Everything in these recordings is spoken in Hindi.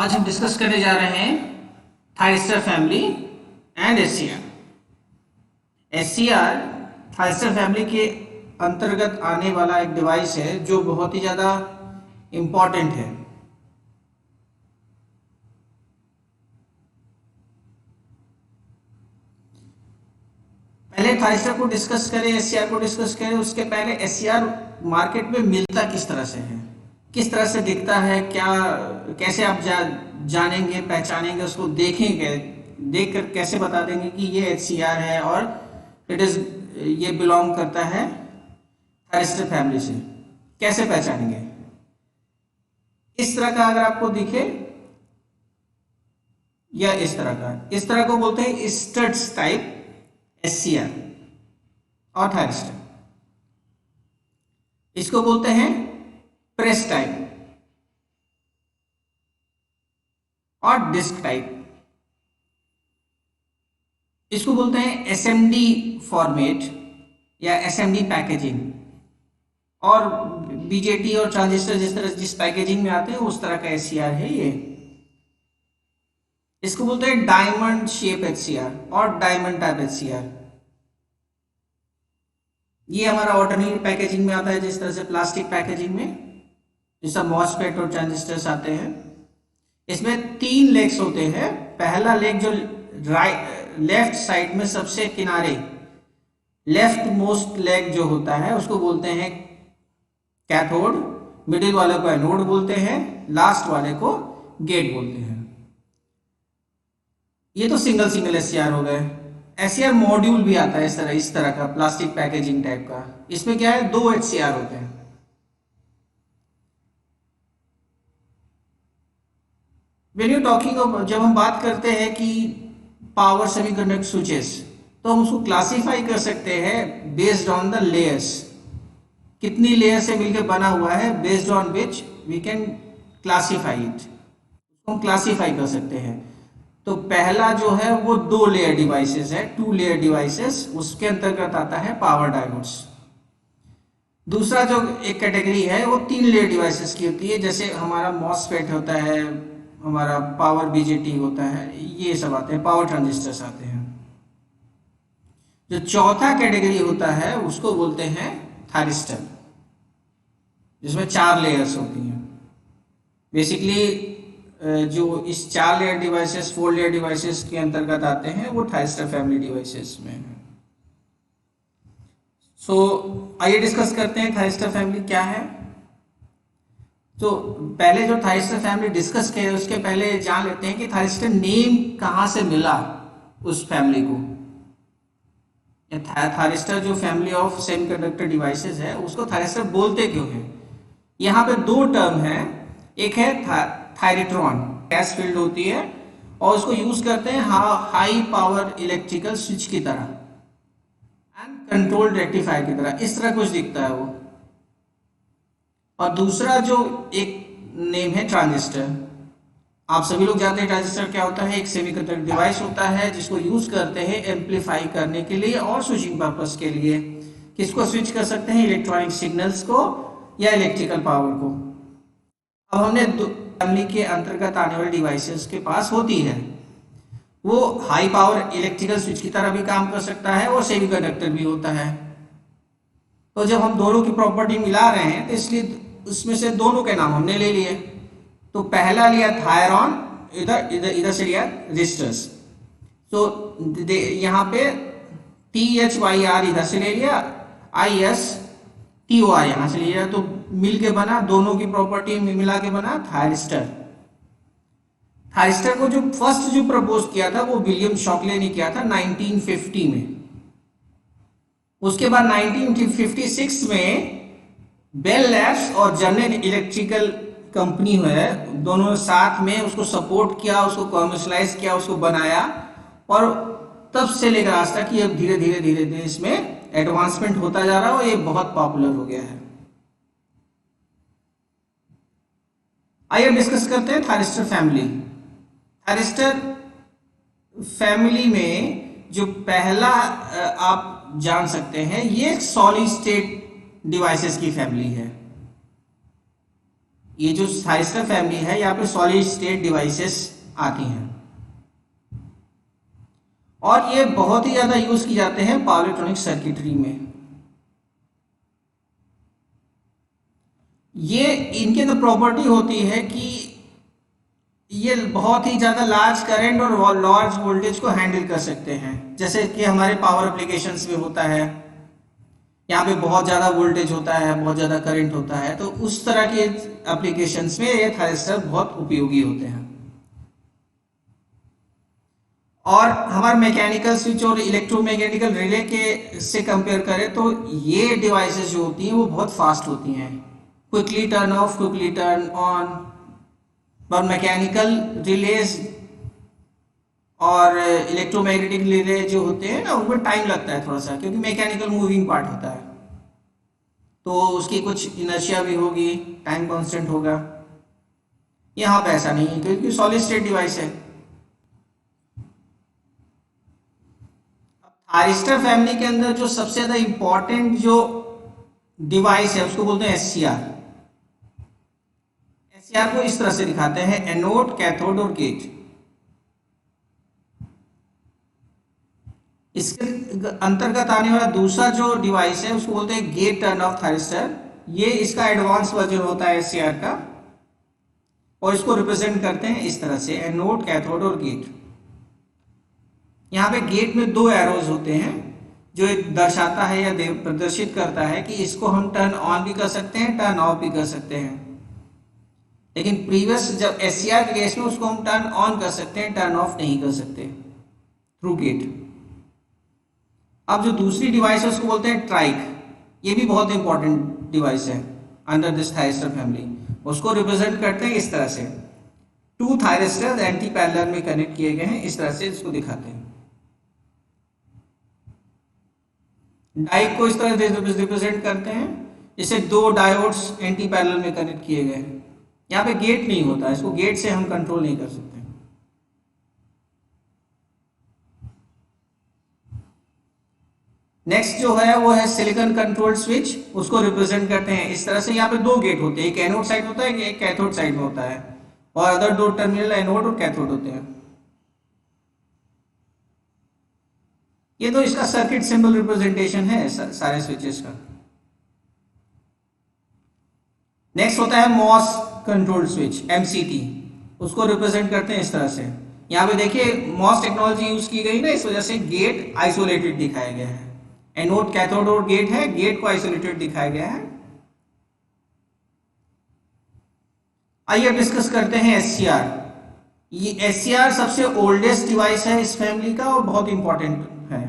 आज हम डिस्कस करने जा रहे हैं thyristor family and SCR. SCR thyristor family के अंतर्गत आने वाला एक डिवाइस है जो बहुत ही ज़्यादा इम्पॉर्टेंट है। पहले थायरिस्टर को डिस्कस करें, एससीआर को डिस्कस करें। उसके पहले एससीआर मार्केट में मिलता किस तरह से है, किस तरह से दिखता है, क्या कैसे आप जानेंगे, पहचानेंगे, उसको देखेंगे, देख कर कैसे बता देंगे कि ये एचसीआर है और ये बिलोंग करता है थायरिस्टर फैमिली से, कैसे पहचानेंगे? इस तरह का अगर आपको दिखे या इस तरह को बोलते हैं स्टड्स टाइप एचसीआर और थायरिस्टर। इसको बोलते हैं प्रेस टाइप और डिस्क टाइप। इसको बोलते हैं एसएमडी फॉर्मेट या एसएमडी पैकेजिंग, और बीजेटी और ट्रांजिस्टर जिस पैकेजिंग में आते हैं उस तरह का एचसीआर है ये। इसको बोलते हैं डायमंड शेप एचसीआर और डायमंड टाइप एचसीआर। ये हमारा ऑल्टरनेटिव पैकेजिंग में आता है, जिस तरह से प्लास्टिक पैकेजिंग में जैसा मॉसफेट और ट्रांजिस्टर्स आते हैं। इसमें 3 लेग्स होते हैं। पहला लेग जो लेफ्ट साइड में सबसे किनारे लेफ्ट मोस्ट लेग जो होता है उसको बोलते हैं कैथोड, मिडिल वाले को एनोड बोलते हैं, लास्ट वाले को गेट बोलते हैं। ये तो सिंगल एचसीआर हो गए। एचसीआर मॉड्यूल भी आता है इस तरह का प्लास्टिक पैकेजिंग टाइप का। इसमें क्या है, 2 एचसीआर होते हैं। When you talking about, जब हम बात करते हैं कि पावर सेमीकंडक्टर स्विचेस, तो हम उसको क्लासिफाई कर सकते हैं बेस्ड ऑन द लेयर्स। कितनी लेयर से मिलकर बना हुआ है, based on which we can classify it. हम क्लासिफाई कर सकते हैं। तो पहला जो है वो 2 लेयर डिवाइसेस है, 2 लेयर डिवाइसेस, उसके अंतर्गत आता है पावर डायोड्स। दूसरा जो एक कैटेगरी है वो 3 लेयर डिवाइसेस की होती है, जैसे हमारा मॉसफेट होता है, हमारा पावर बीजेटी होता है, ये सब आते हैं, पावर ट्रांजिस्टर्स आते हैं। जो चौथा कैटेगरी होता है उसको बोलते हैं थायरिस्टर, जिसमें 4 लेयर्स होती हैं। बेसिकली जो इस 4 लेयर डिवाइसेस, 4 लेयर डिवाइसेस के अंतर्गत आते हैं वो थायरिस्टर फैमिली डिवाइसेस में है। सो आइए डिस्कस करते हैं थायरिस्टर फैमिली क्या है। तो पहले जो थायरिस्टर फैमिली डिस्कस किए उसके पहले जान लेते हैं कि थायरिस्टर नेम कहाँ से मिला उस फैमिली को। थायरिस्टर जो फैमिली ऑफ सेमीकंडक्टर डिवाइसेस है उसको थायरिस्टर बोलते क्यों हैं? यहाँ पे 2 टर्म है। एक है थायरिट्रॉन, गैस फील्ड होती है और उसको यूज करते हैं हाई पावर इलेक्ट्रिकल स्विच की तरह एंड कंट्रोल रेक्टिफायर की तरह, इस तरह कुछ दिखता है वो। और दूसरा जो एक नेम है ट्रांजिस्टर। आप सभी लोग जानते हैं ट्रांजिस्टर क्या होता है, एक सेमीकंडक्टर डिवाइस होता है जिसको यूज करते हैं एम्पलीफाई करने के लिए और स्विचिंग पर्पस के लिए। किसको स्विच कर सकते हैं, इलेक्ट्रॉनिक सिग्नल्स को या इलेक्ट्रिकल पावर को। अब हमने फैमिली के अंतर्गत आने वाले डिवाइसेस के पास होती है, वो हाई पावर इलेक्ट्रिकल स्विच की तरह भी काम कर सकता है और सेमीकंडक्टर भी होता है। तो जब हम दोनों की प्रॉपर्टी मिला रहे हैं तो इसलिए उसमें से दोनों के नाम हमने ले लिए। तो पहला लिया थायरॉन, इधर से लिया रेजिस्टर्स। तो यहाँ पे THYR इधर से ले लिया, ISTOR यहाँ से लिया, तो मिल के बना, दोनों की प्रॉपर्टी मिला के बना थायरिस्टर। थायरिस्टर को जो फर्स्ट जो प्रपोज किया था वो विलियम शॉकले ने किया था 1950 में। उसके बाद 1956 में बेल लैब्स और जनरल इलेक्ट्रिकल कंपनी है, दोनों साथ में उसको सपोर्ट किया, उसको कमर्शलाइज किया, उसको बनाया, और तब से लेकर आज तक ये धीरे धीरे इसमें एडवांसमेंट होता जा रहा है और ये बहुत पॉपुलर हो गया है। आइए डिस्कस करते हैं थायरिस्टर फैमिली। थायरिस्टर फैमिली में जो पहला आप जान सकते हैं, ये सॉलिड स्टेट डिवाइसेस की फैमिली है। ये जो थायरिस्टर फैमिली है यहाँ पे सॉलिड स्टेट डिवाइसेस आती हैं और ये बहुत ही ज्यादा यूज की जाते हैं पावर इलेक्ट्रॉनिक सर्किटरी में। ये इनके अंदर प्रॉपर्टी होती है कि ये बहुत ही ज़्यादा लार्ज करंट और लार्ज वोल्टेज को हैंडल कर सकते हैं, जैसे कि हमारे पावर एप्लीकेशंस में होता है, यहाँ पे बहुत ज़्यादा वोल्टेज होता है, बहुत ज़्यादा करंट होता है, तो उस तरह के एप्लीकेशंस में ये थायरिस्टर बहुत उपयोगी होते हैं। और हमारे मैकेनिकल स्विच और इलेक्ट्रोमैग्नेटिकल रिले के से कंपेयर करें तो ये डिवाइसेस जो होती हैं वो बहुत फास्ट होती हैं, quickly turn off, quickly turn on. और मैकेनिकल रिलेज और इलेक्ट्रोमैग्नेटिक रिले जो होते हैं ना उनमें टाइम लगता है थोड़ा सा, क्योंकि मैकेनिकल मूविंग पार्ट होता है तो उसकी कुछ इनर्शिया भी होगी, टाइम कांस्टेंट होगा। यहाँ पे ऐसा नहीं है क्योंकि सॉलिड स्टेट डिवाइस है। थायरिस्टर फैमिली के अंदर जो सबसे ज्यादा इंपॉर्टेंट जो डिवाइस है उसको बोलते हैं एससीआर। एससीआर को इस तरह से दिखाते हैं, एनोड, कैथोड और गेट। इसके अंतर्गत आने वाला दूसरा जो डिवाइस है उसको बोलते हैं गेट टर्न ऑफ थायरिस्टर। ये इसका एडवांस वर्जन होता है एससीआर का और इसको रिप्रेजेंट करते हैं इस तरह से, एनोड, कैथोड और गेट। यहाँ पे गेट में दो एरोज होते हैं जो दर्शाता है या प्रदर्शित करता है कि इसको हम टर्न ऑन भी कर सकते हैं, टर्न ऑफ भी कर सकते हैं। लेकिन प्रीवियस जब एससीआर के केस में उसको हम टर्न ऑन कर सकते हैं, टर्न ऑफ नहीं कर सकते थ्रू गेट। अब जो दूसरी डिवाइस है उसको बोलते हैं ट्राइक। ये भी बहुत इंपॉर्टेंट डिवाइस है अंडर दिस थायरिस्टर फैमिली। उसको रिप्रेजेंट करते हैं इस तरह से, टू थायरिस्टर्स एंटी पैरेलल में कनेक्ट किए गए हैं, इस तरह से इसको दिखाते हैं। डाइक को इस तरह से रिप्रेजेंट करते हैं जैसे दो डायोड्स एंटी पैरेलल में कनेक्ट किए गए हैं। यहाँ पे गेट नहीं होता, इसको गेट से हम कंट्रोल नहीं कर सकते। नेक्स्ट जो है वो है सिलिकॉन कंट्रोल्ड स्विच। उसको रिप्रेजेंट करते हैं इस तरह से, यहाँ पे दो गेट होते हैं, एक एनोड साइड होता है, एक कैथोड साइड में होता है, और अदर दो टर्मिनल एनोड और कैथोड होते हैं। ये तो इसका सर्किट सिंबल रिप्रेजेंटेशन है सारे स्विचेस का। नेक्स्ट होता है मॉस कंट्रोल्ड स्विच, एमसीटी। उसको रिप्रेजेंट करते हैं इस तरह से। यहाँ पे देखिए मॉस टेक्नोलॉजी यूज की गई ना, इस वजह से गेट आइसोलेटेड दिखाया गया है। एनोड, कैथोड और गेट है, गेट को आइसोलेटेड दिखाया गया है। आइए डिस्कस करते हैं एससीआर। ये एससीआर सबसे ओल्डेस्ट डिवाइस है इस फैमिली का और बहुत इंपॉर्टेंट है।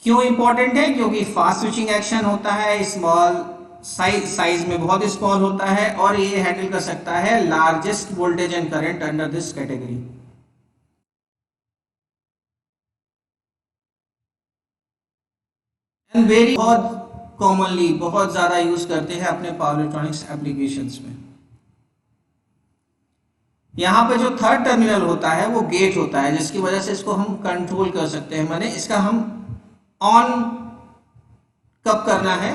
क्यों इंपॉर्टेंट है? क्योंकि फास्ट स्विचिंग एक्शन होता है, स्मॉल साइज में बहुत स्मॉल होता है और ये हैंडल कर सकता है largest voltage and current under this category. And very बहुत कॉमनली बहुत ज्यादा यूज करते हैं अपने पावर इलेक्ट्रॉनिक्स एप्लीकेशंस में। यहाँ पे जो थर्ड टर्मिनल होता है वो गेट होता है, जिसकी वजह से इसको हम कंट्रोल कर सकते हैं। माने इसका हम ऑन कब करना है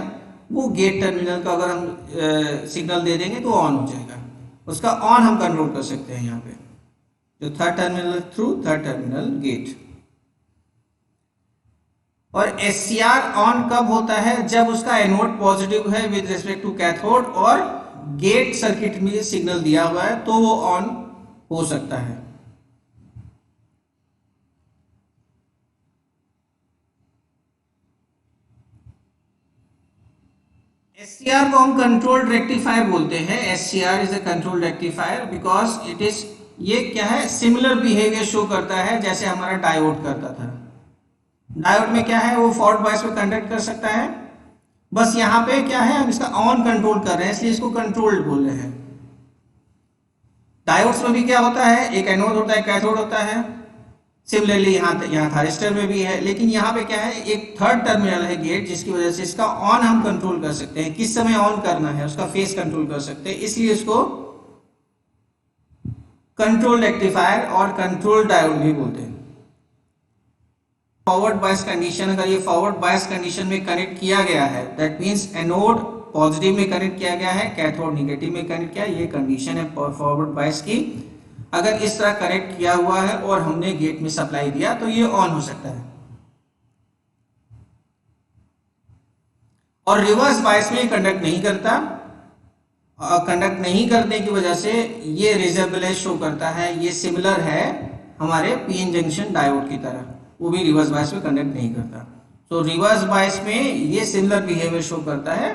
वो गेट टर्मिनल का अगर हम सिग्नल दे देंगे तो ऑन हो जाएगा, उसका ऑन हम कंट्रोल कर सकते हैं। यहाँ पे जो third terminal through third terminal gate. और एससीआर ऑन कब होता है? जब उसका एनोड पॉजिटिव है विद रिस्पेक्ट टू कैथोड और गेट सर्किट में सिग्नल दिया हुआ है तो वो ऑन हो सकता है। एससीआर को हम कंट्रोल्ड रेक्टिफायर बोलते हैं। SCR is a controlled rectifier because it is, ये क्या है, सिमिलर बिहेवियर शो करता है जैसे हमारा डायोड करता था। डायोड में क्या है, वो फॉरवर्ड बायस में कंडक्ट कर सकता है, बस यहाँ पे क्या है हम इसका ऑन कंट्रोल कर रहे हैं इसलिए इसको कंट्रोल्ड बोल रहे हैं। डायोड्स में भी क्या होता है, एक एनोड होता है, कैथोड होता है। सिमिलरली यहाँ थायरिस्टर में भी है, लेकिन यहाँ पे क्या है, एक थर्ड टर्मिनल है गेट, जिसकी वजह से इसका ऑन हम कंट्रोल कर सकते हैं, किस समय ऑन करना है उसका फेस कंट्रोल कर सकते हैं, इसलिए इसको कंट्रोल रेक्टिफायर और कंट्रोल डायोड भी बोलते हैं। फॉरवर्ड बायस कंडीशन, अगर ये फॉरवर्ड बायस कंडीशन में कनेक्ट किया गया है, दैट मींस एनोड पॉजिटिव में कनेक्ट किया गया है, कैथोड नेगेटिव में कनेक्ट किया, ये कंडीशन है फॉरवर्ड बायस की। अगर इस तरह कनेक्ट किया हुआ है और हमने गेट में सप्लाई दिया तो ये ऑन हो सकता है। और रिवर्स बायस में कंडक्ट नहीं करता, कंडक्ट नहीं करने की वजह से ये रिजेबल शो करता है, ये सिमिलर है हमारे पीएन जंक्शन डायोड की तरह, वो भी रिवर्स बायस में कंडक्ट नहीं करता। तो रिवर्स बायस में ये सिमिलर बिहेवियर शो करता है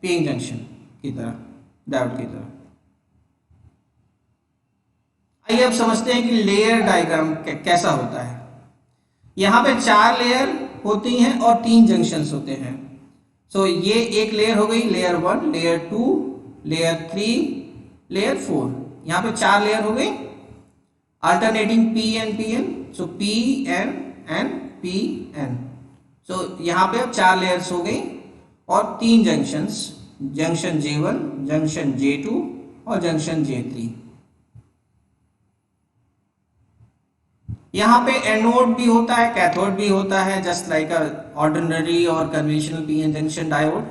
पीएन जंक्शन की तरह, डायोड की तरह। आइए अब समझते हैं कि लेयर डायग्राम कैसा होता है। यहाँ पे 4 लेयर होती हैं और 3 जंक्शंस होते हैं। सो ये एक लेयर हो गई, लेयर 1, लेयर 2, लेयर 3, लेयर 4। यहाँ पे 4 लेयर हो गई, alternating P N P N, so P N N P N. So यहाँ पे अब 4 लेयर्स हो गई और 3 junctions, junction J1, junction J2 और जंक्शन J3। यहाँ पे एनोड भी होता है, कैथोड भी होता है, जस्ट लाइक ऑर्डिनरी और कन्वेंशनल पीएन जंक्शन डायोड।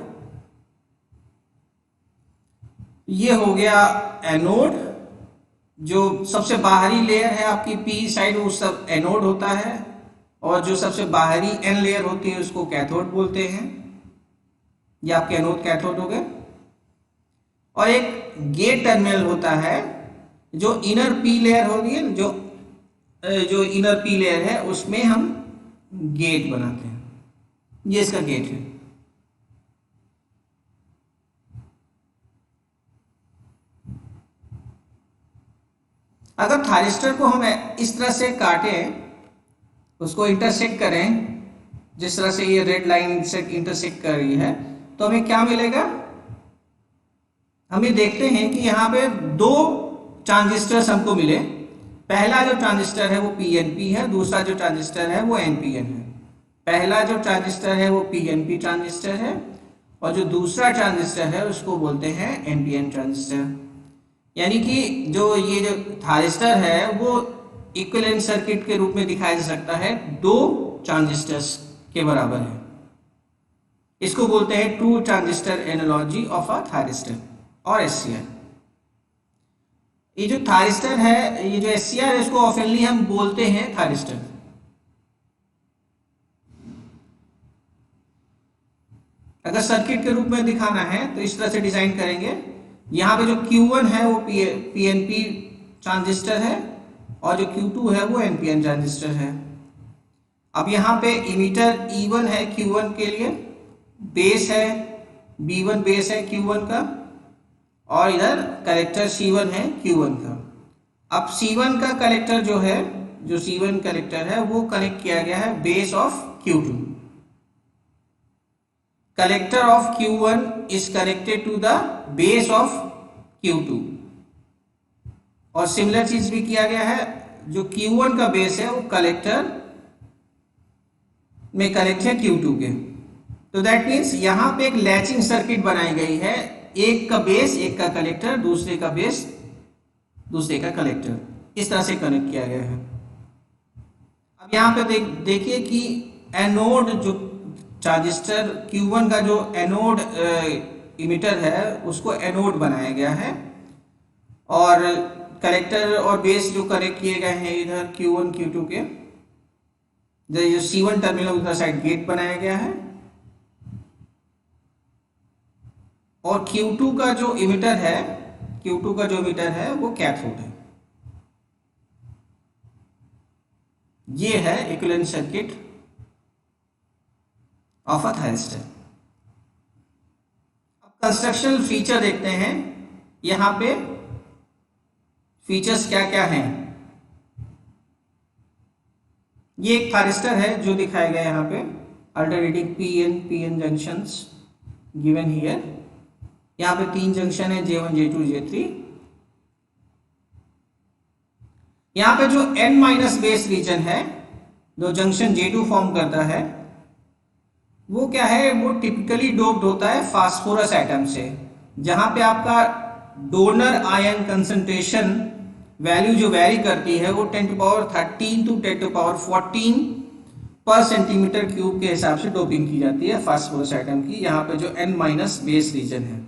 ये हो गया एनोड, जो सबसे बाहरी लेयर है आपकी पी साइड, वो सब एनोड होता है, और जो सबसे बाहरी एन लेयर होती है उसको कैथोड बोलते हैं। ये आपके एनोड कैथोड हो गए। और एक गेट टर्मिनल होता है, जो इनर पी लेयर होगी, जो इनर पी लेयर है उसमें हम गेट बनाते हैं, ये इसका गेट है। अगर थायरिस्टर को हम इस तरह से काटें, उसको इंटरसेक्ट करें, जिस तरह से ये रेड लाइन से इंटरसेक्ट कर रही है, तो हमें क्या मिलेगा? हम ये देखते हैं कि यहाँ पे 2 ट्रांजिस्टर्स हमको मिले। पहला जो ट्रांजिस्टर है वो पीएनपी है, दूसरा जो ट्रांजिस्टर है वो एनपीएन है। पहला जो ट्रांजिस्टर है वो पीएनपी ट्रांजिस्टर है, और जो दूसरा ट्रांजिस्टर है उसको बोलते हैं एनपीएन ट्रांजिस्टर। यानी कि ये जो थायरिस्टर है वो इक्विवेलेंट सर्किट के रूप में दिखाया जा सकता है, 2 ट्रांजिस्टर्स के बराबर है। इसको बोलते हैं 2 transistor analogy of a thyristor और एससीआर। ये जो थायरिस्टर है, ये जो एससीआर है, इसको ऑफनली हम बोलते हैं थायरिस्टर। अगर सर्किट के रूप में दिखाना है तो इस तरह से डिजाइन करेंगे। यहाँ पे जो Q1 है वो पीएनपी ट्रांजिस्टर है, और जो Q2 है वो एनपीएन ट्रांजिस्टर है। अब यहाँ पे इमीटर E1 है Q1 के लिए, बेस है B1 बेस है Q1 का, और इधर कलेक्टर C1 है Q1 का। अब C1 का कलेक्टर जो है, जो C1 कलेक्टर है वो कनेक्ट किया गया है base of Q2। Collector of Q1 is connected to the base of Q2। और सिमिलर चीज भी किया गया है, जो Q1 का बेस है वो कलेक्टर में कनेक्ट है Q2 के। तो दैट मीन्स यहाँ पे एक लैचिंग सर्किट बनाई गई है, एक का बेस एक का कलेक्टर, दूसरे का बेस दूसरे का कलेक्टर, इस तरह से कनेक्ट किया गया है। अब यहाँ पे देखिए कि एनोड जो ट्रांजिस्टर Q1 का जो एनोड इमिटर है उसको एनोड बनाया गया है, और कलेक्टर और बेस जो कनेक्ट किए गए हैं इधर Q1 Q2 के, जो C1 टर्मिनल उधर साइड गेट बनाया गया है, और Q2 का जो इमिटर है, Q2 का जो इमिटर है वो कैथोड है। ये है equivalent circuit of a thyristor. अब कंस्ट्रक्शनल फीचर देखते हैं। यहां पे फीचर्स क्या क्या हैं। ये एक थायरिस्टर है जो दिखाया गया यहाँ पे, alternating PN junctions given here. यहाँ पे 3 जंक्शन है, J1, J2, J3। यहाँ पे जो N माइनस बेस रीजन है, जो जंक्शन J2 फॉर्म करता है, वो क्या है, वो टिपिकली डोप्ड होता है फास्फोरस एटम से, जहां पे आपका डोनर आयन कंसंट्रेशन वैल्यू जो वेरी करती है वो 10 to the power 13 to 10 to the power 14 पर सेंटीमीटर क्यूब के हिसाब से डोपिंग की जाती है फास्फोरस एटम की, यहाँ पे जो N माइनस बेस रीजन है।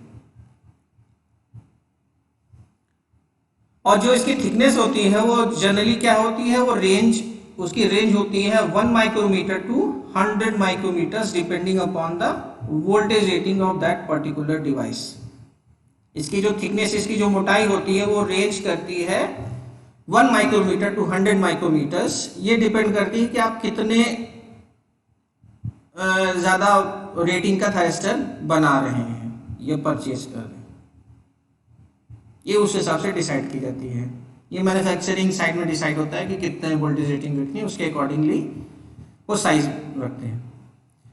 और जो इसकी थिकनेस होती है वो जनरली क्या होती है, वो रेंज, उसकी रेंज होती है 1 micrometer to 100 micrometer depending upon the voltage rating of that particular device. इसकी जो थिकनेस, इसकी जो मोटाई होती है वो रेंज करती है 1 माइक्रोमीटर टू 100 माइक्रोमीटर्स। ये डिपेंड करती है कि आप कितने ज़्यादा रेटिंग का थायस्टर बना रहे हैं या परचेज कर रहे हैं, ये उस हिसाब से डिसाइड की जाती है। ये मैन्युफैक्चरिंग साइड में डिसाइड होता है कि कितने वोल्टेज रेटिंग रखनी है, उसके अकॉर्डिंगली वो साइज रखते हैं।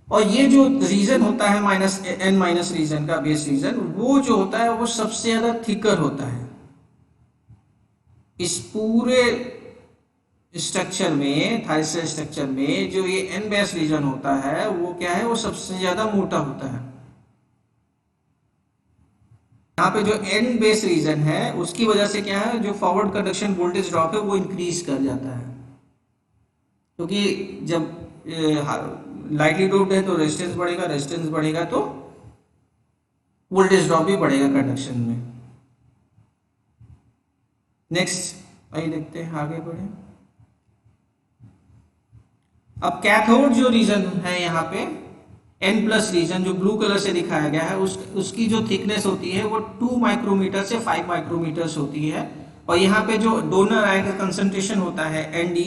और ये जो रीजन होता है N माइनस रीजन का, बेस रीजन, वो जो होता है वो सबसे ज़्यादा थिकर होता है इस पूरे स्ट्रक्चर में, थायस्टर स्ट्रक्चर में। जो ये N बेस रीजन होता है वो क्या है, वो सबसे ज़्यादा मोटा होता है। यहाँ पे जो N बेस रीजन है उसकी वजह से क्या है, जो फॉरवर्ड कंडक्शन वोल्टेज ड्रॉप है वो इंक्रीज कर जाता है, क्योंकि जब लाइटली डोप्ड है तो रेजिस्टेंस बढ़ेगा, रेजिस्टेंस बढ़ेगा तो वोल्टेज ड्रॉप भी बढ़ेगा कंडक्शन में। नेक्स्ट आइए देखते हैं, आगे बढ़े। अब कैथोड जो रीजन है यहाँ पे N प्लस रीजन जो ब्लू कलर से दिखाया गया है, उसकी जो थिकनेस होती है वो 2 माइक्रोमीटर से 5 माइक्रोमीटर्स होती है। और यहाँ पे जो डोनर आयन का कंसंट्रेशन होता है Nd,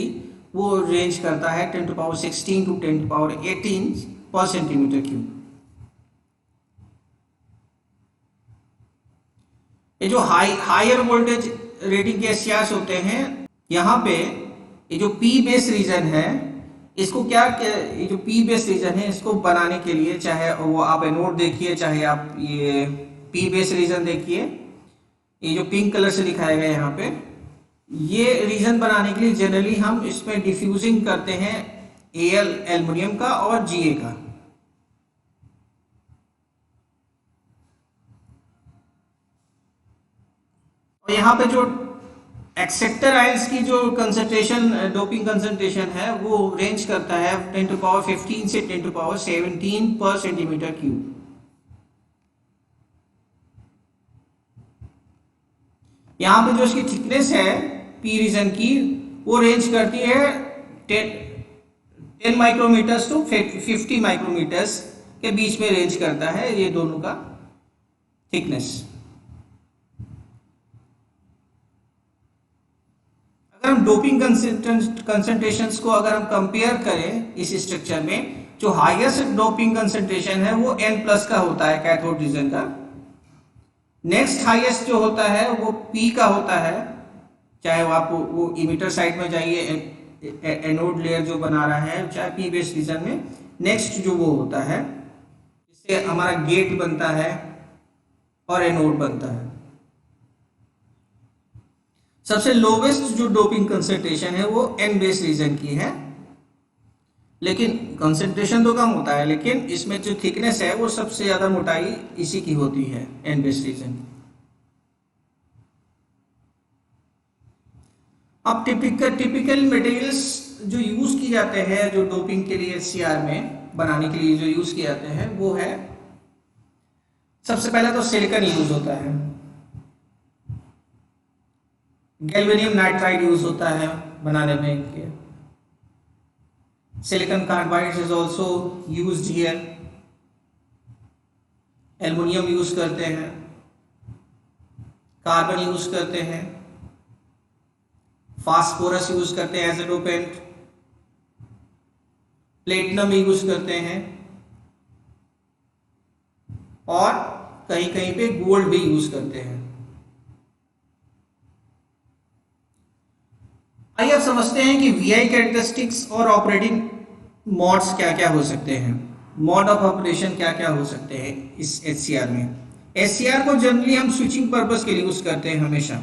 वो रेंज करता है 10 to power 16 to 10 to power 18 पर सेंटीमीटर क्यूब। ये जो हायर वोल्टेज रेटिंग के SCRs होते हैं, यहाँ पे ये जो P बेस रीजन है, इसको ये जो P बेस रीजन है इसको बनाने के लिए, चाहे वो आप एनोड देखिए, चाहे आप ये P बेस रीजन देखिए, ये जो पिंक कलर से दिखाया गया है यहाँ पे, ये रीजन बनाने के लिए जनरली हम इसमें डिफ्यूजिंग करते हैं Al एल्युमिनियम का और Ga का। और यहाँ पे जो एक्सेप्टर आयंस की जो कंसंट्रेशन, डोपिंग कंसंट्रेशन है, वो रेंज करता है 10 टू पावर 15 से 10 टू पावर 17 पर सेंटीमीटर क्यूब। यहाँ पे जो इसकी थिकनेस है P रीजन की, वो रेंज करती है 10 माइक्रोमीटर्स टू 50 माइक्रोमीटर्स के बीच में रेंज करता है ये दोनों का थिकनेस। अगर हम डोपिंग कंसंट्रेशंस को अगर हम कंपेयर करें इस स्ट्रक्चर में, जो हाईएस्ट डोपिंग कंसंट्रेशन है वो N प्लस का होता है कैथोड रीजन का। नेक्स्ट हाईएस्ट जो होता है वो P का होता है, चाहे आप वो इमिटर साइड में जाइए, एनोड लेयर जो बना रहा है, चाहे P बेस रीजन में नेक्स्ट जो वो होता है, इससे हमारा गेट बनता है और एनोड बनता है। सबसे लोवेस्ट जो डोपिंग कंसंट्रेशन है वो N बेस रीजन की है, लेकिन कंसंट्रेशन तो कम होता है, लेकिन इसमें जो थिकनेस है वो सबसे ज्यादा मोटाई इसी की होती है, N बेस रीजन। अब टिपिकल मटेरियल्स जो यूज की जाते हैं, जो डोपिंग के लिए SCR में बनाने के लिए जो यूज किए जाते हैं, वो है सबसे पहले तो सिलिकॉन यूज होता है, गैल्वेनियम नाइट्राइड यूज होता है बनाने में, silicon carbide is also used here, aluminium use करते हैं, कार्बन यूज करते हैं, फास्फोरस यूज करते हैं as a dopant, platinum use करते हैं, और कहीं कहीं पे गोल्ड भी यूज करते हैं। आइए अब समझते हैं कि VI कैरेक्टरिस्टिक्स और ऑपरेटिंग मोड्स क्या क्या हो सकते हैं, मोड ऑफ ऑपरेशन क्या क्या हो सकते हैं इस SCR में। SCR को जनरली हम स्विचिंग पर्पस के लिए यूज करते हैं हमेशा।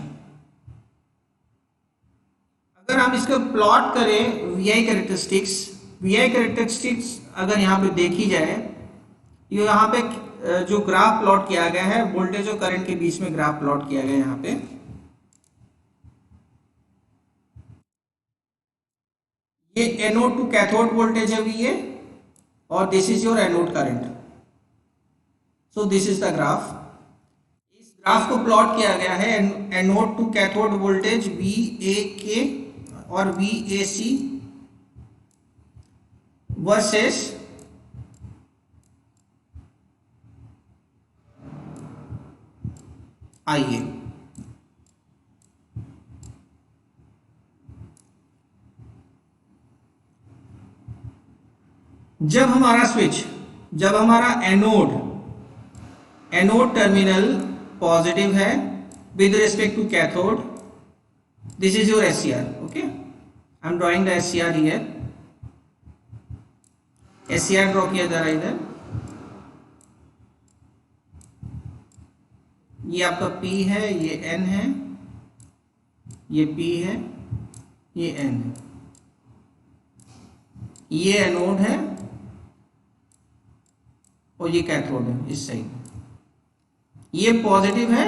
अगर हम इसको प्लॉट करें VI कैरेक्टरिस्टिक्स अगर यहाँ पे देखी जाए, ये यहाँ पे जो ग्राफ प्लॉट किया गया है, वोल्टेज और करंट के बीच में ग्राफ प्लॉट किया गया है यहाँ पे। ये एनोड टू कैथोड वोल्टेज है VA और this is your anode current. So this is the graph. इस ग्राफ को प्लॉट किया गया है anode to cathode voltage VAK और VAC वर्सेस IA। जब हमारा एनोड टर्मिनल पॉजिटिव है with respect to cathode, this is your SCR। Okay, I am drawing the SCR here. SCR draw किया जा रहा है इधर। ये आपका P है, ये N है, ये P है, ये N है, ये एनोड है और ये कैथोड है इस साइड। ये पॉजिटिव है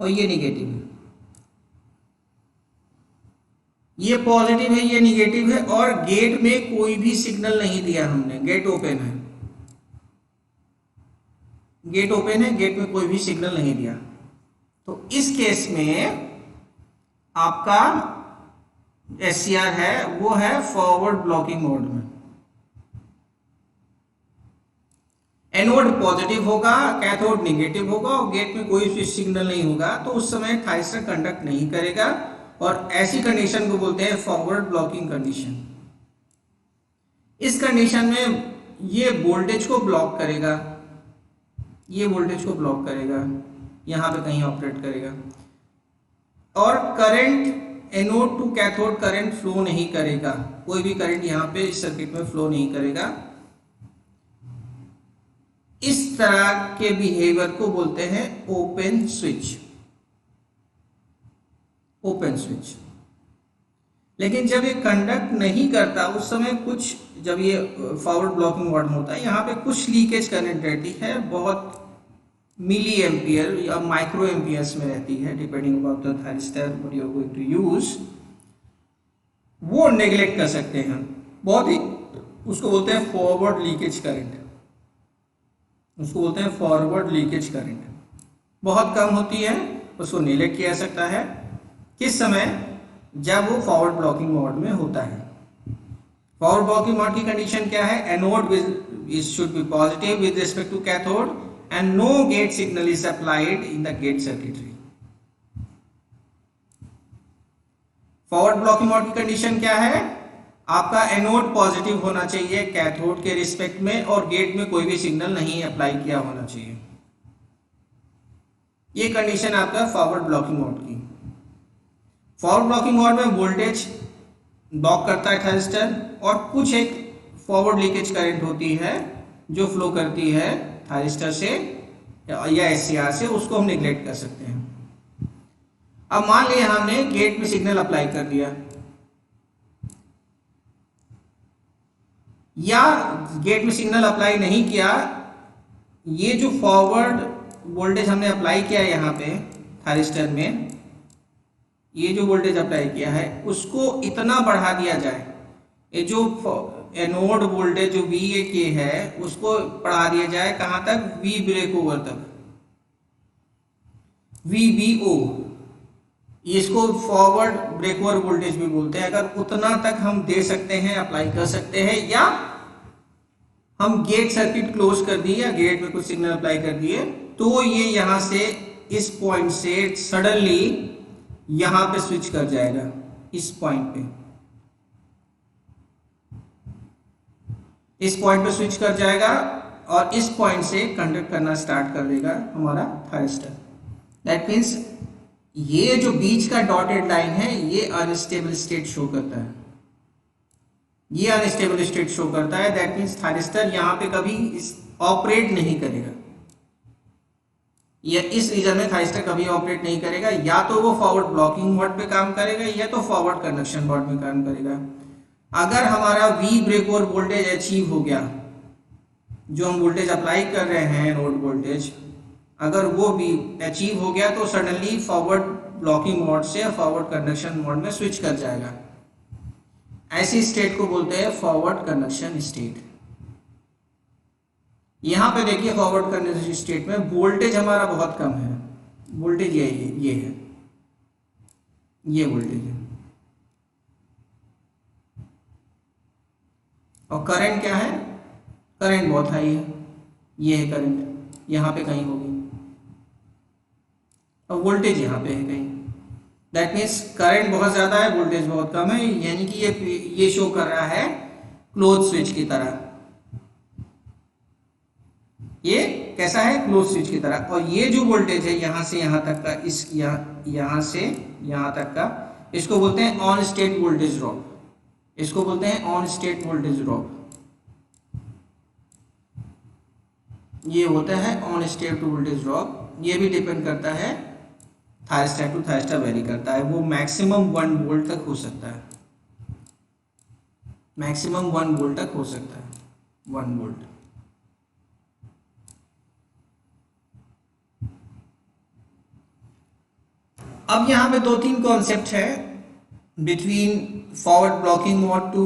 और ये निगेटिव है। ये पॉजिटिव है, ये निगेटिव है और गेट में कोई भी सिग्नल नहीं दिया हमने। गेट ओपन है, गेट ओपन है, गेट में कोई भी सिग्नल नहीं दिया। तो इस केस में आपका SCR है वो है फॉरवर्ड ब्लॉकिंग मोड में। एनोड पॉजिटिव होगा, कैथोड निगेटिव होगा और गेट में कोई भी सिग्नल नहीं होगा, तो उस समय थाइस्टर कंडक्ट नहीं करेगा और ऐसी कंडीशन को बोलते हैं फॉरवर्ड ब्लॉकिंग कंडीशन। इस कंडीशन में ये वोल्टेज को ब्लॉक करेगा, ये वोल्टेज को ब्लॉक करेगा, यहां पे कहीं ऑपरेट करेगा और current anode to cathode current flow नहीं करेगा। कोई भी करंट यहां पे इस सर्किट में फ्लो नहीं करेगा। इस तरह के बिहेवियर को बोलते हैं ओपन स्विच। Open switch. लेकिन जब ये कंडक्ट नहीं करता उस समय कुछ, जब ये फॉरवर्ड ब्लॉकिंग मोड में होता है, यहाँ पे कुछ लीकेज करंट रहती है, बहुत मिली एम्पियर या माइक्रो एम्पियर्स में रहती है, depending about the thyristor what you are going to use. वो नेग्लेक्ट कर सकते हैं बहुत ही, उसको बोलते हैं फॉरवर्ड लीकेज करंट। उसको बोलते हैं फॉरवर्ड लीकेज करंट। बहुत कम होती है, उसको नेग्लेक्ट किया जा सकता है। किस समय? जब वो फॉरवर्ड ब्लॉकिंग मोड में होता है। फॉरवर्ड ब्लॉकिंग मोड की कंडीशन क्या है? Anode should be positive with respect to cathode and no gate signal is applied in the gate circuitry. Forward blocking mode की कंडीशन क्या है? आपका एनोड पॉजिटिव होना चाहिए कैथोड के रिस्पेक्ट में और गेट में कोई भी सिग्नल नहीं अप्लाई किया होना चाहिए। ये कंडीशन आपका फॉरवर्ड ब्लॉकिंग मोड की। फॉरवर्ड ब्लॉकिंग मोड में वोल्टेज ब्लॉक करता है थाइरिस्टर और कुछ एक फॉरवर्ड लीकेज करंट होती है जो फ्लो करती है थाइरिस्टर से या SCR से, उसको हम नेग्लेक्ट कर सकते हैं। अब मान लिया हमने गेट में सिग्नल अप्लाई कर दिया या गेट में सिग्नल अप्लाई नहीं किया, ये जो फॉरवर्ड वोल्टेज हमने अप्लाई किया यहाँ पे थाइरिस्टर में, ये जो वोल्टेज अप्लाई किया है उसको इतना बढ़ा दिया जाए, ये जो एनोड वोल्टेज जो VAK है उसको बढ़ा दिया जाए कहां तक? V ब्रेक ओवर तक, VBO, इसको फॉरवर्ड ब्रेक ओवर वोल्टेज भी बोलते हैं। अगर उतना तक हम दे सकते हैं, अप्लाई कर सकते हैं, या हम गेट सर्किट क्लोज कर दिए या गेट में कुछ सिग्नल अप्लाई कर दिए, तो ये यहां से इस पॉइंट से सडनली यहां पे स्विच कर जाएगा, इस पॉइंट पे, इस पॉइंट पे स्विच कर जाएगा और इस पॉइंट से कंडक्ट करना स्टार्ट कर देगा हमारा थाइरिस्टर। दैट मीन्स ये जो बीच का डॉटेड लाइन है ये अनस्टेबल स्टेट शो करता है, ये अनस्टेबल स्टेट शो करता है। दैट मीन्स थाइरिस्टर यहां पे कभी ऑपरेट नहीं करेगा, या इस रीजन में थाइरिस्टर कभी ऑपरेट नहीं करेगा। या तो वो फॉरवर्ड ब्लॉकिंग मोड पे काम करेगा या तो फॉरवर्ड कंडक्शन मोड में काम करेगा। अगर हमारा V break over voltage achieve हो गया, जो हम वोल्टेज अप्लाई कर रहे हैं नोड वोल्टेज, अगर वो भी अचीव हो गया तो सडनली फॉरवर्ड ब्लॉकिंग मोड से फॉरवर्ड कंडक्शन मोड में स्विच कर जाएगा। ऐसी स्टेट को बोलते हैं फॉरवर्ड कंडक्शन स्टेट। यहां पे देखिए फॉरवर्ड कंडक्शन स्टेट में वोल्टेज हमारा बहुत कम है, वोल्टेज ये है, ये वोल्टेज है, और करंट क्या है, करंट बहुत हाई है, ये है करंट, यहाँ पे कहीं होगी, और वोल्टेज यहाँ पे है कहीं। दैट मीन्स करंट बहुत ज़्यादा है, वोल्टेज बहुत कम है, यानी कि ये शो कर रहा है क्लोज स्विच की तरह। ये कैसा है, क्लोज स्विच की तरह। और ये जो वोल्टेज है यहाँ से यहाँ तक का, इस यहाँ से यहाँ तक का, इसको बोलते हैं ऑन स्टेट वोल्टेज ड्रॉप, इसको बोलते हैं ऑन स्टेट वोल्टेज ड्रॉप। ये होता है ऑन स्टेट वोल्टेज ड्रॉप। ये भी डिपेंड करता है, थायरिस्टर टू थायरिस्टर वेरी करता है, वो मैक्सिमम 1 वोल्ट तक हो सकता है, मैक्सिमम 1 वोल्ट तक हो सकता है, 1 वोल्ट। अब यहाँ पे 2-3 कॉन्सेप्ट है between forward blocking mode to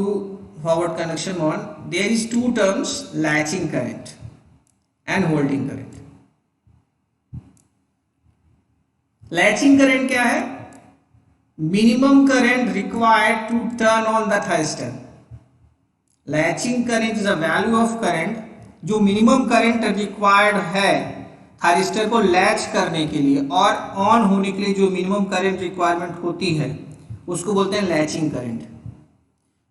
forward conduction mode. There is 2 terms, latching current and holding current. Latching current क्या है, minimum current required to turn on the thyristor. Latching current is a value of current जो मिनिमम करंट रिक्वायर्ड है थायरिस्टर को लैच करने के लिए और ऑन होने के लिए जो मिनिमम करंट रिक्वायरमेंट होती है उसको बोलते हैं लैचिंग करंट।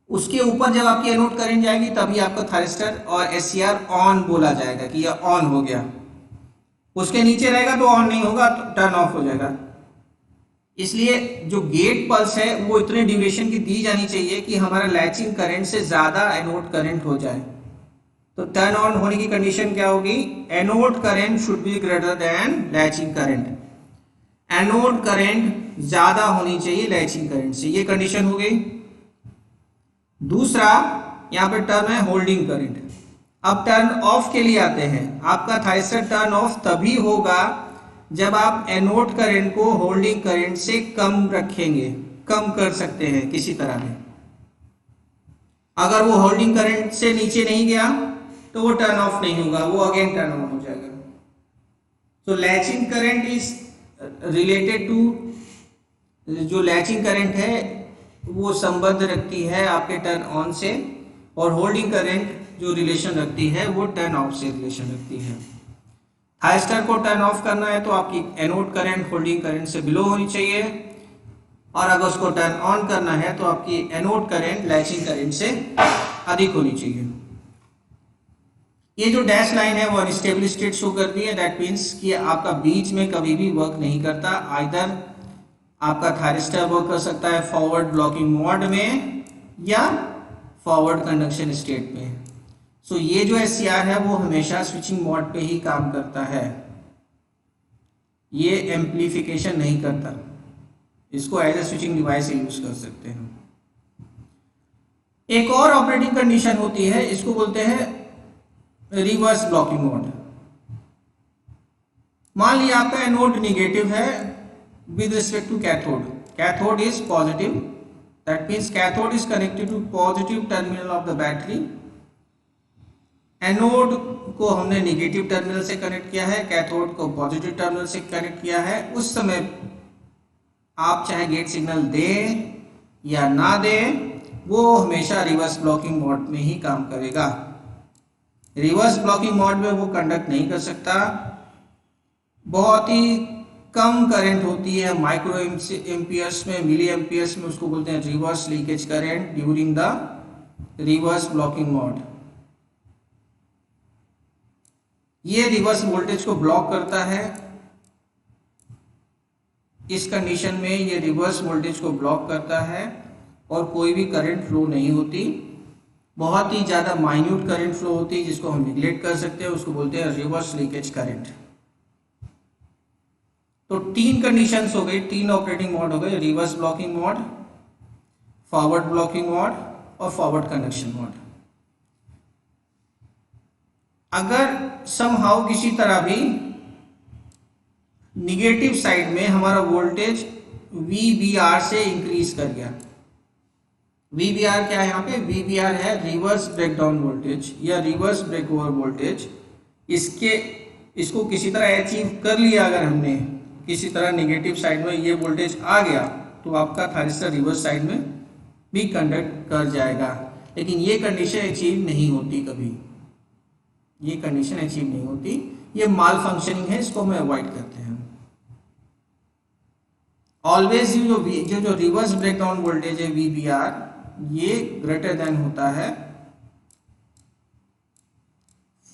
उसके ऊपर जब आपकी एनोड करंट जाएगी तभी आपका थायरिस्टर और एससीआर ऑन बोला जाएगा कि यह ऑन हो गया। उसके नीचे रहेगा तो ऑन नहीं होगा, तो टर्न ऑफ हो जाएगा। इसलिए जो गेट पल्स है वो इतने ड्यूरेशन की दी जानी चाहिए कि हमारा लैचिंग करंट से ज्यादा एनोड करंट हो जाए। तो टर्न ऑन होने की कंडीशन क्या होगी, anode current should be greater than latching current. Anode current ज्यादा होनी चाहिए लैचिंग करंट से, ये कंडीशन हो गई। दूसरा यहाँ पे टर्म है होल्डिंग करंट। अब टर्न ऑफ के लिए आते हैं। आपका थायरिस्टर टर्न ऑफ तभी होगा जब आप एनोड करंट को होल्डिंग करंट से कम रखेंगे, कम कर सकते हैं किसी तरह में। अगर वो होल्डिंग करंट से नीचे नहीं गया तो वो टर्न ऑफ नहीं होगा, वो अगेन टर्न ऑन हो जाएगा। तो latching current is related to, जो लैचिंग करंट है वो संबंध रखती है आपके टर्न ऑन से, और होल्डिंग करंट जो रिलेशन रखती है वो टर्न ऑफ से रिलेशन रखती है। थायरिस्टर को टर्न ऑफ करना है तो आपकी एनोड करंट होल्डिंग करंट से बिलो होनी चाहिए, और अगर उसको टर्न ऑन करना है तो आपकी एनोड करंट लैचिंग करंट से अधिक होनी चाहिए। ये जो डैश लाइन है वो अनस्टेबल स्टेट शो करती है। दैट मीन्स कि आपका बीच में कभी भी वर्क नहीं करता। आइदर आपका थायरिस्टर वर्क कर सकता है फॉरवर्ड ब्लॉकिंग मोड में या फॉरवर्ड कंडक्शन स्टेट में। सो ये जो एससीआर है वो हमेशा स्विचिंग मोड पे ही काम करता है, ये एम्प्लीफिकेशन नहीं करता। इसको as a switching device use कर सकते हैं। एक और ऑपरेटिंग कंडीशन होती है, इसको बोलते हैं रिवर्स ब्लॉकिंग मोड। मान लिया आपका एनोड नेगेटिव है with respect to cathode, cathode is positive, that means cathode is connected to positive terminal of the battery. Anode को हमने नेगेटिव टर्मिनल से कनेक्ट किया है, कैथोड को पॉजिटिव टर्मिनल से कनेक्ट किया है। उस समय आप चाहे गेट सिग्नल दें या ना दें, वो हमेशा रिवर्स ब्लॉकिंग मोड में ही काम करेगा। रिवर्स ब्लॉकिंग मोड में वो कंडक्ट नहीं कर सकता। बहुत ही कम करंट होती है, माइक्रो एम्पियर्स में, मिली एम्पियर्स में, उसको बोलते हैं reverse leakage current during the reverse blocking mode. ये रिवर्स वोल्टेज को ब्लॉक करता है। इस कंडीशन में ये रिवर्स वोल्टेज को ब्लॉक करता है और कोई भी करंट फ्लो नहीं होती। बहुत ही ज़्यादा माइन्यूट करंट फ्लो होती है जिसको हम निगलेक्ट कर सकते हैं, उसको बोलते हैं रिवर्स लीकेज करंट। तो 3 कंडीशंस हो गई, 3 ऑपरेटिंग मोड हो गए, reverse blocking mode, forward blocking mode और फॉरवर्ड कंडक्शन मोड। अगर समहाउ किसी तरह भी निगेटिव साइड में हमारा वोल्टेज VBR से इंक्रीज कर गया, VBR क्या है यहाँ पे? VBR है रिवर्स ब्रेकडाउन वोल्टेज या रिवर्स ब्रेक ओवर वोल्टेज। इसको किसी तरह अचीव कर लिया, अगर हमने किसी तरह नेगेटिव साइड में ये वोल्टेज आ गया तो आपका थायरिस्टर रिवर्स साइड में भी कंडक्ट कर जाएगा। लेकिन ये कंडीशन अचीव नहीं होती कभी, ये कंडीशन अचीव नहीं होती, ये माल फंक्शनिंग है, इसको हम अवॉइड करते हैं। ऑलवेज जो रिवर्स ब्रेकडाउन वोल्टेज है VBR, ये ग्रेटर देन होता है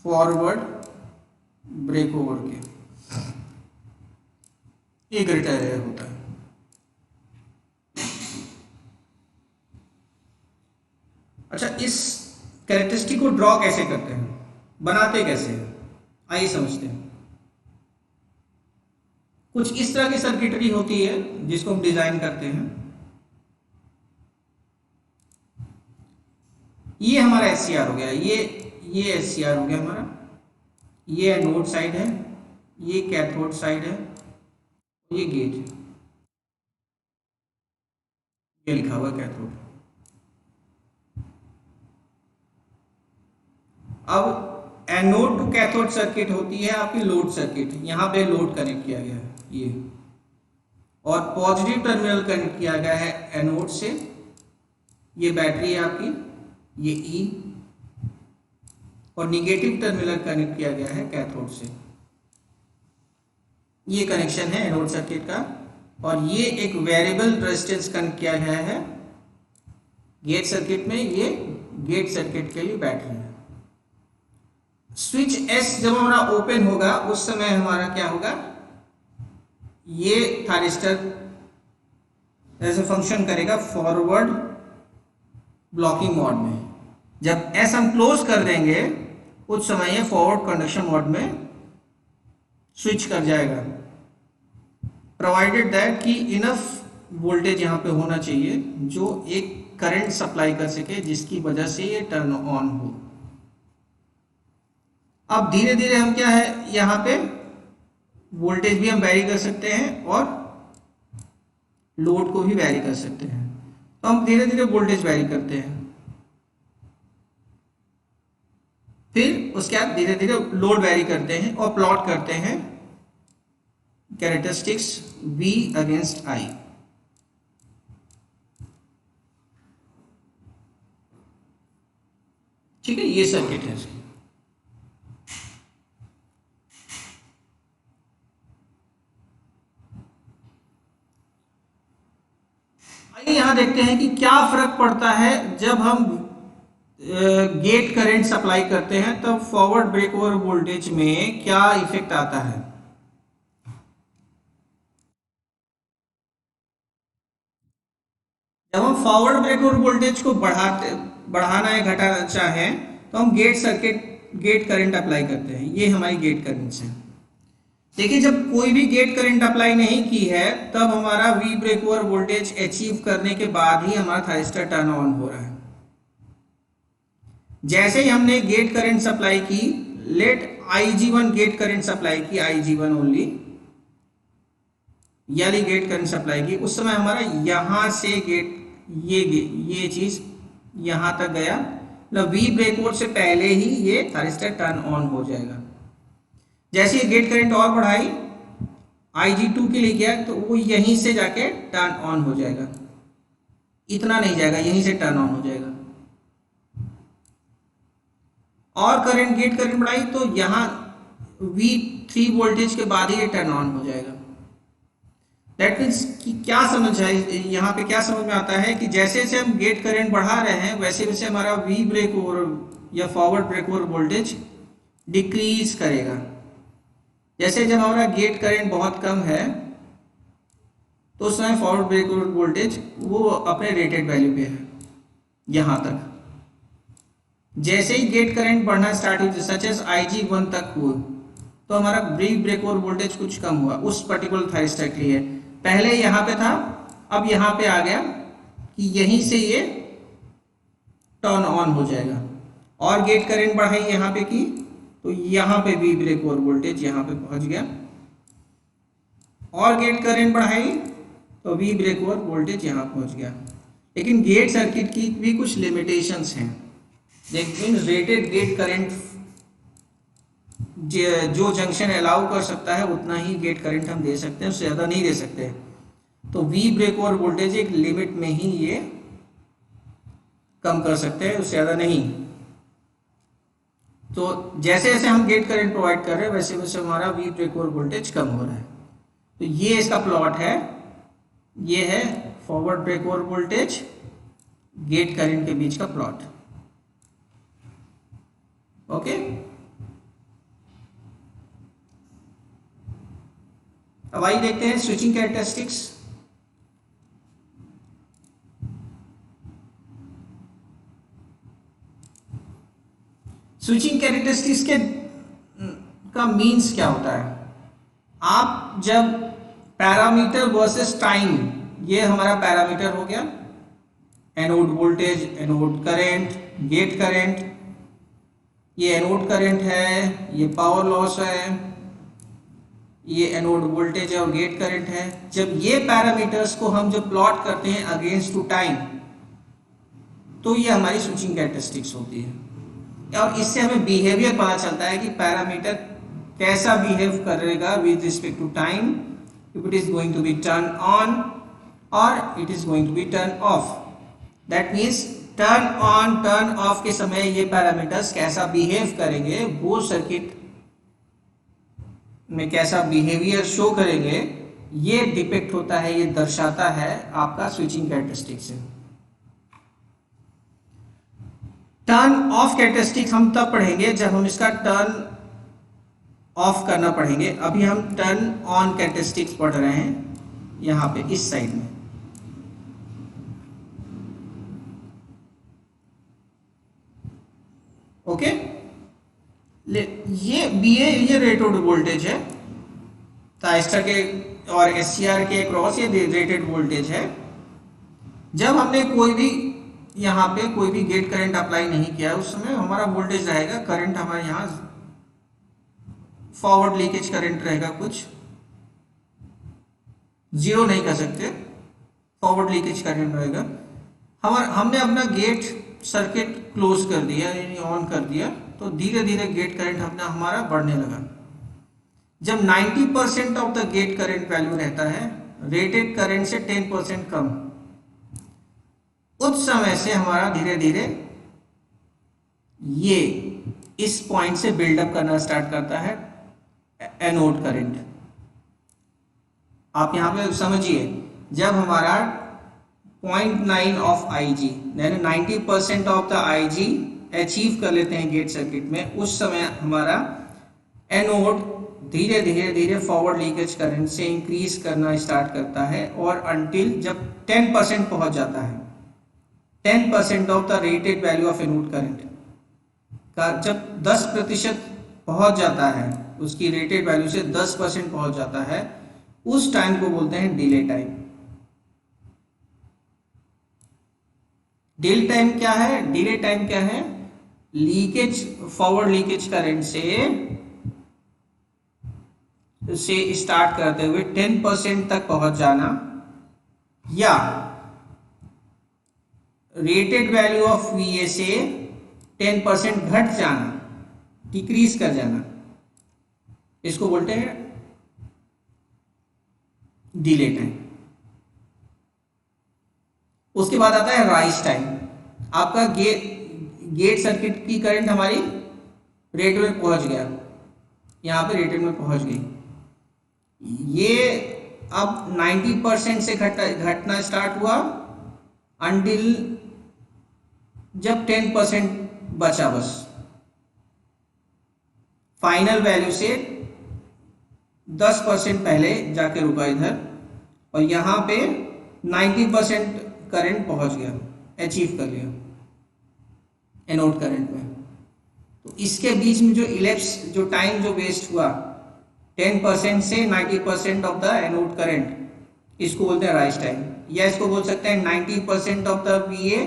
फॉरवर्ड ब्रेक ओवर के, ये ग्रेटर है होता है। अच्छा, इस कैरेक्टरिस्टिक को ड्रॉ कैसे करते हैं, बनाते कैसे हैं, आइए समझते हैं। कुछ इस तरह की सर्किटरी होती है जिसको हम डिजाइन करते हैं। ये हमारा SCR हो गया, ये SCR हो गया हमारा, ये एनोड साइड है, ये कैथोड साइड है, ये गेट है, ये लिखा हुआ कैथोड। अब एनोड टू कैथोड सर्किट होती है आपकी लोड सर्किट। यहाँ पे लोड कनेक्ट किया गया है ये, और पॉजिटिव टर्मिनल कनेक्ट किया गया है एनोड से, ये बैटरी है आपकी, ये E, और निगेटिव टर्मिनल कनेक्ट किया गया है कैथोड से। ये कनेक्शन है एनोड सर्किट का। और ये एक वेरिएबल रेजिस्टेंस कनेक्ट किया गया है गेट सर्किट में, ये गेट सर्किट के लिए बैटरी है। स्विच S जब हमारा ओपन होगा उस समय हमारा क्या होगा, ये थायरिस्टर ऐसे फंक्शन करेगा फॉरवर्ड ब्लॉकिंग मोड में। जब S हम क्लोज कर देंगे उस समय ये फॉरवर्ड कंडक्शन मोड में स्विच कर जाएगा, प्रोवाइडेड दैट कि इनफ वोल्टेज यहाँ पे होना चाहिए जो एक करंट सप्लाई कर सके, जिसकी वजह से ये टर्न ऑन हो। अब धीरे धीरे हम क्या है, यहाँ पे वोल्टेज भी हम वैरी कर सकते हैं और लोड को भी वैरी कर सकते हैं। तो हम धीरे धीरे वोल्टेज वैरी करते हैं, फिर उसके बाद धीरे धीरे लोड वैरी करते हैं और प्लॉट करते हैं कैरेक्टरिस्टिक्स V अगेंस्ट I। ठीक है, ये सर्किट है इसकी। आइए यहां देखते हैं कि क्या फर्क पड़ता है जब हम गेट करंट सप्लाई करते हैं, तब फॉरवर्ड ब्रेक ओवर वोल्टेज में क्या इफेक्ट आता है। जब हम फॉरवर्ड ब्रेक ओवर वोल्टेज को बढ़ाना या घटाना चाहें तो हम गेट करंट अप्लाई करते हैं। ये हमारी गेट करंट है। देखिए, जब कोई भी गेट करंट अप्लाई नहीं की है तब हमारा V break over voltage achieve करने के बाद ही हमारा थायरिस्टर टर्न ऑन हो रहा है। जैसे ही हमने गेट करंट सप्लाई की, let IG1 gate current supply की, IG1 ओनली, यानी गेट करंट सप्लाई की, उस समय हमारा यहां से ये चीज यहां तक गया, मतलब V ब्रेक ओवर से पहले ही ये थायरिस्टर टर्न ऑन हो जाएगा। जैसे ये गेट करंट और बढ़ाई, IG2 के लिए किया, तो वो यहीं से जाके टर्न ऑन हो जाएगा, इतना नहीं जाएगा, यहीं से टर्न ऑन हो जाएगा। और करंट गेट करंट बढ़ाई तो यहाँ V3 वोल्टेज के बाद ही ये टर्न ऑन हो जाएगा। दैट मीन्स कि क्या समझ है यहाँ पे, क्या समझ में आता है कि जैसे जैसे हम गेट करंट बढ़ा रहे हैं वैसे वैसे हमारा V ब्रेक ओवर या forward break over voltage decrease करेगा। जैसे जब हमारा गेट करंट बहुत कम है तो उस समय फॉरवर्ड ब्रेक ओवर वोल्टेज वो अपने रेटेड वैल्यू पे है यहाँ तक। जैसे ही गेट करंट बढ़ना स्टार्ट हुई, सच एज IG1 तक हुआ, तो हमारा V ब्रेक ओवर वोल्टेज कुछ कम हुआ उस पर्टिकुलर थायरिस्टर के लिए। पहले यहाँ पे था, अब यहाँ पे आ गया कि यहीं से ये टर्न ऑन हो जाएगा। और गेट करंट बढ़ाई यहाँ पे की तो यहाँ पे V ब्रेक ओवर वोल्टेज यहाँ पे पहुंच गया, और गेट करंट बढ़ाई तो V ब्रेक ओवर वोल्टेज यहाँ पहुंच गया। लेकिन गेट सर्किट की भी कुछ लिमिटेशंस हैं। लेकिन रेटेड गेट करंट जो जंक्शन अलाउ कर सकता है उतना ही गेट करंट हम दे सकते हैं, उससे ज़्यादा नहीं दे सकते। तो वी ब्रेक ओवर वोल्टेज एक लिमिट में ही ये कम कर सकते हैं, उससे ज़्यादा नहीं। तो जैसे जैसे हम गेट करंट प्रोवाइड कर रहे हैं वैसे वैसे हमारा वी ब्रेक ओवर वोल्टेज कम हो रहा है। तो ये इसका प्लॉट है, ये है forward break over voltage gate current के बीच का प्लॉट। ओके, अब आइए देखते हैं स्विचिंग कैरेक्टरिस्टिक्स। स्विचिंग कैरेक्टरिस्टिक्स के का मीन्स क्या होता है? आप जब पैरामीटर वर्सेस टाइम, ये हमारा पैरामीटर हो गया, anode voltage, anode current, gate current, ये एनोड करंट है, ये पावर लॉस है, ये एनोड वोल्टेज और गेट करंट है। जब ये पैरामीटर्स को हम जब प्लॉट करते हैं अगेंस्ट टू टाइम, तो ये हमारी स्विचिंग कैरेक्टरिस्टिक्स होती है। और इससे हमें बिहेवियर पता चलता है कि पैरामीटर कैसा बिहेव करेगा with respect to time, if it is going to be turn on और it is going to be turn off. That means turn on turn off के समय ये पैरामीटर्स कैसा बिहेव करेंगे, वो सर्किट में कैसा बिहेवियर शो करेंगे, ये डिपेक्ट होता है, ये दर्शाता है आपका स्विचिंग कैरेक्टरिस्टिक से। टर्न ऑफ कैरेक्टरिस्टिक हम तब पढ़ेंगे जब हम इसका टर्न ऑफ करना पढ़ेंगे। अभी हम टर्न ऑन कैरेक्टरिस्टिक्स पढ़ रहे हैं यहां पे इस साइड में। ओके, ये रेटेड वोल्टेज है, थाइस्टर के और एससीआर के क्रॉस ये रेटेड वोल्टेज है। जब हमने कोई भी यहाँ पे कोई भी गेट करंट अप्लाई नहीं किया उस समय हमारा वोल्टेज रहेगा, करंट हमारे यहाँ फॉरवर्ड लीकेज करंट रहेगा, कुछ जीरो नहीं कर सकते, फॉरवर्ड लीकेज करंट रहेगा। हमने अपना गेट सर्किट क्लोज कर दिया यानी ऑन कर दिया, तो धीरे धीरे गेट करंट हमारा बढ़ने लगा। जब 90% of the gate current value रहता है रेटेड करंट से 10% कम, उस समय से हमारा धीरे धीरे ये इस पॉइंट से बिल्डअप करना स्टार्ट करता है एनोड करंट। आप यहां पे समझिए, जब हमारा 0.9 ऑफ IG यानी 90% ऑफ द IG अचीव कर लेते हैं गेट सर्किट में, उस समय हमारा एनोड धीरे धीरे धीरे फॉरवर्ड लीकेज करंट से इंक्रीज करना स्टार्ट करता है और अंटिल जब 10% पहुंच जाता है, 10% of the rated value of anode current का जब 10% पहुंच जाता है, उसकी रेटेड वैल्यू से 10% पहुंच जाता है, उस टाइम को बोलते हैं डिले टाइम। डिले टाइम क्या है? डिले टाइम क्या है? लीकेज, फॉरवर्ड लीकेज करंट से स्टार्ट करते हुए 10% तक पहुंच जाना या रेटेड वैल्यू ऑफ VA से 10% घट जाना, डिक्रीज कर जाना, इसको बोलते हैं डिले टाइम। उसके बाद आता है राइज टाइम। आपका गेट सर्किट की करंट हमारी रेटेड में पहुंच गया, यहां पे रेटेड में पहुंच गई, ये अब 90% से घटना स्टार्ट हुआ अंटिल जब 10% बचा, बस फाइनल वैल्यू से 10% पहले जाके रुका इधर, और यहां पे 90% करंट पहुंच गया, अचीव कर लिया एनोड करंट में। तो इसके बीच में जो इलेप्स, जो टाइम जो वेस्ट हुआ 10% से 90% ऑफ द एनोड करंट, इसको बोलते हैं राइज टाइम, या इसको बोल सकते हैं 90% of the VA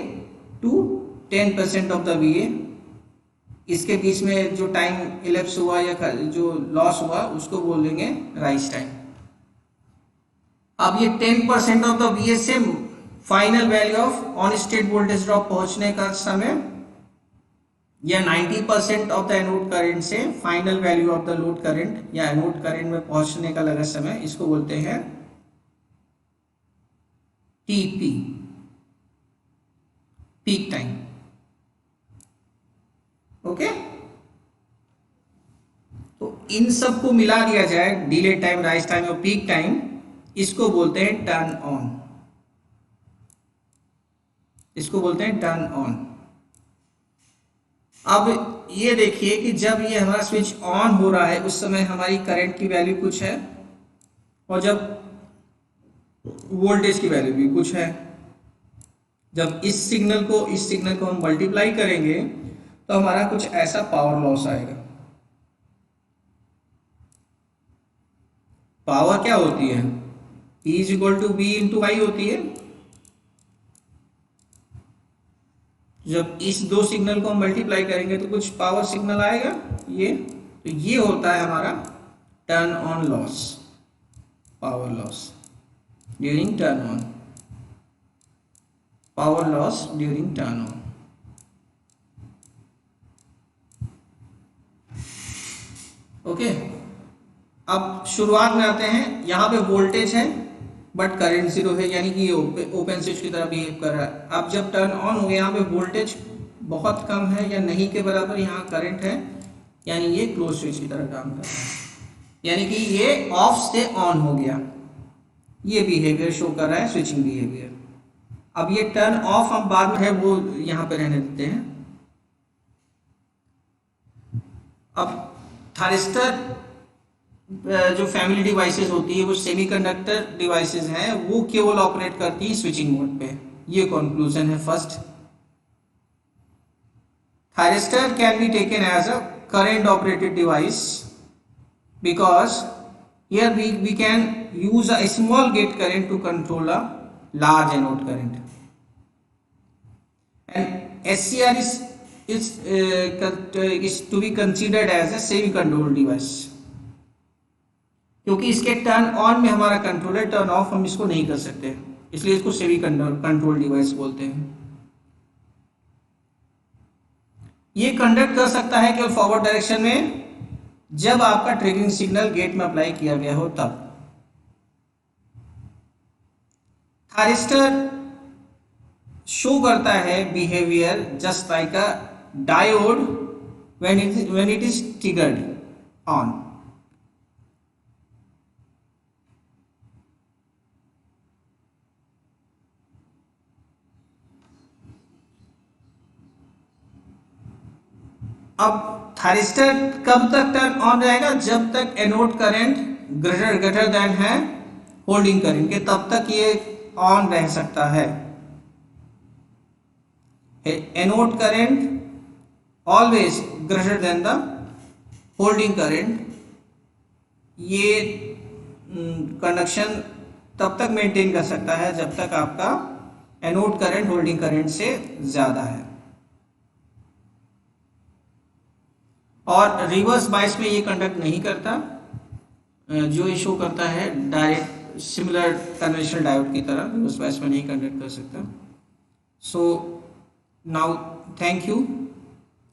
to 10% of the VA। इसके बीच में जो टाइम इलेप्स हुआ या जो लॉस हुआ उसको बोल देंगे राइज टाइम। अब ये 10% ऑफ द VA से final value of on state voltage drop पहुंचने का समय, या 90% ऑफ द एनोड करंट से final value of the load current या एनोड करंट में पहुंचने का लगा समय, इसको बोलते हैं टीपी, पीक टाइम। ओके, तो इन सब को मिला दिया जाए, डिले टाइम, राइज टाइम और पीक टाइम, इसको बोलते हैं टर्न ऑन, इसको बोलते हैं टर्न ऑन। अब ये देखिए कि जब ये हमारा स्विच ऑन हो रहा है उस समय हमारी करंट की वैल्यू कुछ है और जब वोल्टेज की वैल्यू भी कुछ है। जब इस सिग्नल को हम मल्टीप्लाई करेंगे तो हमारा कुछ ऐसा पावर लॉस आएगा। पावर क्या होती है? E is equal to B into Y होती है। जब इस दो सिग्नल को हम मल्टीप्लाई करेंगे तो कुछ पावर सिग्नल आएगा, ये तो ये होता है हमारा turn on loss, power loss during turn on, power loss during turn on. Okay, अब शुरुआत में आते हैं। यहाँ पे वोल्टेज है बट करंट जीरो है, यानी कि ये ओपन स्विच की तरह बिहेव कर रहा है। अब जब टर्न ऑन हो गया, यहाँ पे वोल्टेज बहुत कम है या नहीं के बराबर, यहाँ करंट है, यानी ये क्लोज स्विच की तरह काम कर रहा है, यानी कि ये ऑफ से ऑन हो गया। ये बिहेवियर शो कर रहा है स्विचिंग बिहेवियर। अब ये टर्न ऑफ हम बाद में है वो यहाँ पे रहने देते हैं। अब थारिस्टर जो फैमिली डिवाइसेस होती है वो सेमीकंडक्टर डिवाइसेस हैं, वो केवल ऑपरेट करती है स्विचिंग मोड पे। ये कंक्लूजन है first. Thyristor can be taken as a current operated device because here we can use a small gate current to control a large anode current, and SCR is to be considered as a semi controlled device, क्योंकि इसके टर्न ऑन में हमारा कंट्रोल है, टर्न ऑफ हम इसको नहीं कर सकते, इसलिए इसको सेमी कंट्रोल डिवाइस बोलते हैं। ये कंडक्ट कर सकता है केवल फॉरवर्ड डायरेक्शन में जब आपका ट्रिगरिंग सिग्नल गेट में अप्लाई किया गया हो तब। थायरिस्टर शो करता है behaviour just like a diode when it is triggered on। अब थायरिस्टर कब तक टर्न ऑन रहेगा? जब तक एनोड करंट ग्रेटर देन है होल्डिंग करंट के, तब तक ये ऑन रह सकता है। Anode current always greater than the holding current, ये कंडक्शन तब तक मेंटेन कर सकता है जब तक आपका एनोड करंट होल्डिंग करंट से ज्यादा है। और रिवर्स बायस में ये कंडक्ट नहीं करता, जो ये शो करता है डायरेक्ट सिमिलर कन्वेंशनल डायोड की तरह, रिवर्स बायस में नहीं कंडक्ट कर सकता। सो नाउ थैंक यू,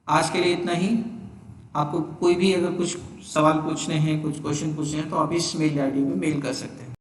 आज के लिए इतना ही। आपको कोई भी अगर कुछ सवाल पूछने हैं, कुछ क्वेश्चन पूछने हैं तो आप इस मेल आईडी में मेल कर सकते हैं।